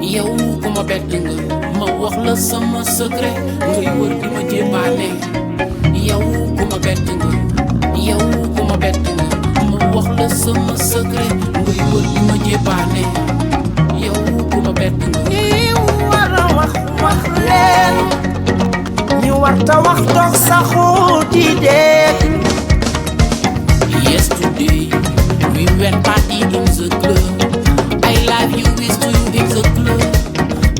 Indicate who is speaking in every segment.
Speaker 1: yow ku ma bett nga ma wax la sama secret ngay wër di ma jébaane yow ku ma bett nga yow ku ma bett nga ma wax la sama secret ngay wër di ma jébaane yow ku ma bett nga
Speaker 2: ñi war a wax leen ñi war ta wax toog saxu di dégg.
Speaker 1: Yesterday we went party in the club. I love you is to you in the club.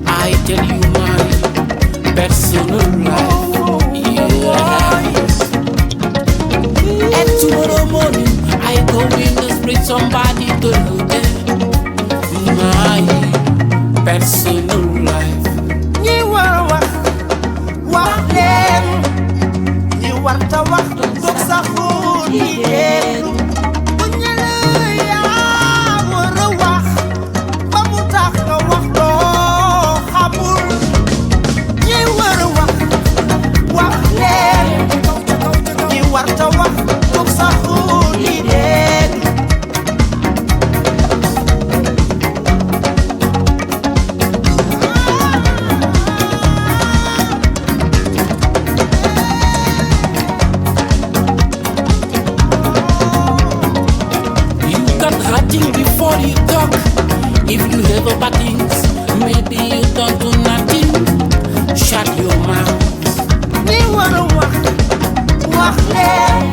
Speaker 1: I tell you my personal life. Yes. And tomorrow morning I go in the street, somebody to look at my personal life.
Speaker 2: ñi war a wax leen ñi war ta wax toog saxu di dégg. bu ñu la yaa war a wax ba mu tax nga wax loo xamul. ñi war a wax leen ñi war ta wax toog saxu di dégg.
Speaker 1: You got hurting before you talk. If you have a bad things, maybe you don't do nothing. Shut your mouth.
Speaker 2: ñi war a wax leen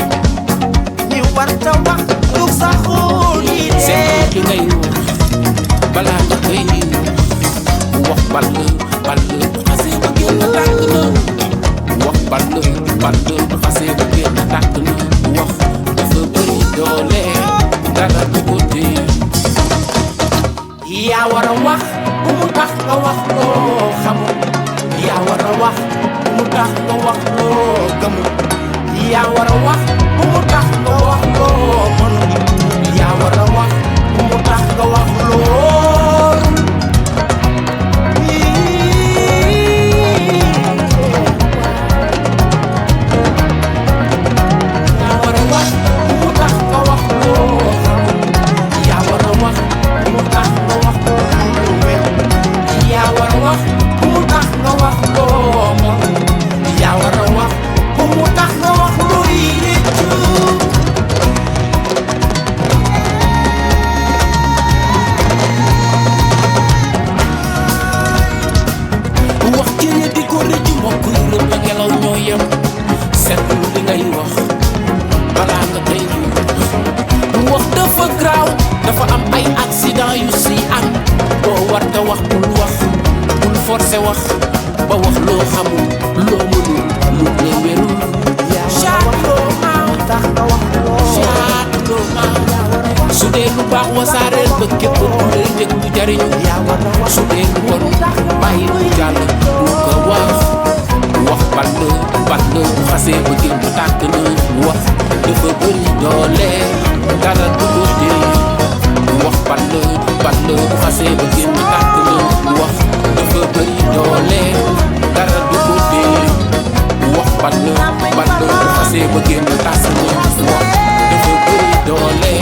Speaker 2: ñi war ta wax toog saxu di
Speaker 1: Seet
Speaker 2: dégg.
Speaker 1: li ngay wax balaa nga koy wax ball bu xasee ba génn tàkk na wax ball bu xasee ba génn tàkk na wax dafa bëri doole dara du ko téye.
Speaker 2: yaa war a wax bu mu tax nga wax loo xamul. yaa war a wax bu mu tax nga wax loo gëmul. yaa war a wax bu mu tax nga wax loo mënul. yaa war a wax bu mu tax nga wax loo. yaa war a wax bu mu tax nga wax loo xamul. yaa war a wax bu mu tax nga wax loo wér. yaa war a wax bu mu tax nga wax loo mën. yaa war a wax bu mu tax nga wax luy rëccu.
Speaker 1: wax jële di ko rëcc mbokk yi rëbb a ngelaw ñoo yem seetlu li ngay wax balaa nga koy wax dafa graaw dafa am ay accident yu si am boo war te wax bul forcé wax ba wax loo xamul loo mënul lu ne wérul chaatuloo maaw
Speaker 2: tax nga wax loo.
Speaker 1: chaatuloo maaw su dee lu baax wasaareel ba képp ku lay déglu jariñu su dee lu bon bàyyi lu jàll bu ko wax ball bu xasee ba génn tàkk na wax dafa bëri doole dara du ko téye wax ball bu xasee ba génn tàkk na wax dafa bëri doole dara du ko téye wax ball bu xasee ba génn tàkk na wax dafa bëri doole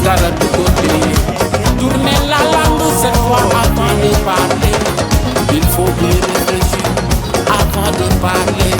Speaker 1: dara du ko téye. Tournez la langue cette fois avant de parler. Il faut bien réfléchir avant de parler.